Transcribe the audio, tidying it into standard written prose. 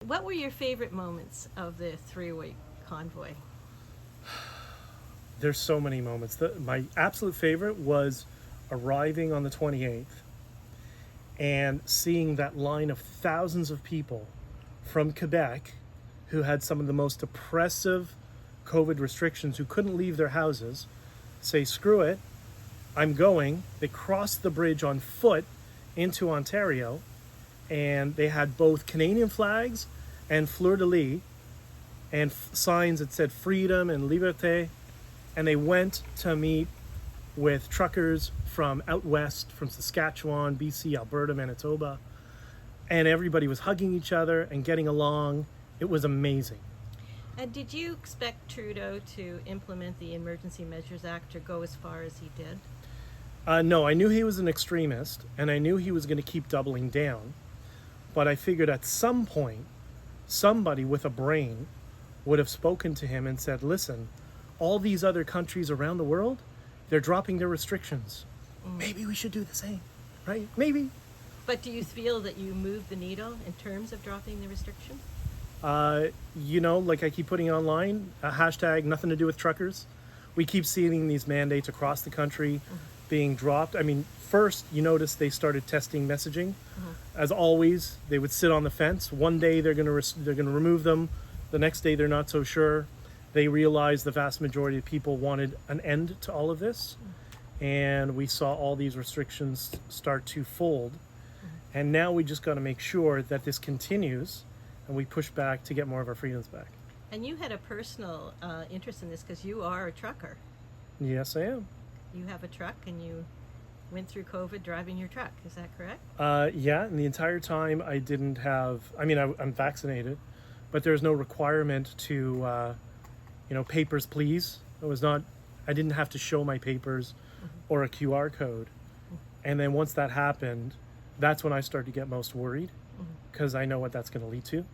What were your favorite moments of the 3-week convoy? There's so many moments. My absolute favorite was arriving on the 28th and seeing that line of thousands of people from Quebec who had some of the most oppressive COVID restrictions, who couldn't leave their houses, say, screw it, I'm going. They crossed the bridge on foot into Ontario, and they had both Canadian flags and fleur-de-lis and signs that said freedom and liberté, and they went to meet with truckers from out west, from Saskatchewan, BC, Alberta, Manitoba, and everybody was hugging each other and getting along. It was amazing. And did you expect Trudeau to implement the Emergency Measures Act or go as far as he did? No, I knew he was an extremist, and I knew he was going to keep doubling down. But I figured at some point, somebody with a brain would have spoken to him and said, listen, all these other countries around the world, they're dropping their restrictions. Maybe we should do the same, right? Maybe. But do you feel that you moved the needle in terms of dropping the restriction? Like I keep putting online, a hashtag nothing to do with truckers. We keep seeing these mandates across the country being dropped. I mean, first, you notice they started testing messaging. As always, they would sit on the fence. One day they're going to remove them. The next day they're not so sure. They realized the vast majority of people wanted an end to all of this. And we saw all these restrictions start to fold. And now we just got to make sure that this continues and we push back to get more of our freedoms back. And you had a personal interest in this because you are a trucker. Yes, I am. You have a truck and you went through COVID driving your truck. Is that correct? Yeah, and the entire time I didn't have, I'm vaccinated, but there's no requirement to, papers, please. I didn't have to show my papers or a QR code. And then once that happened, that's when I started to get most worried because I know what that's going to lead to.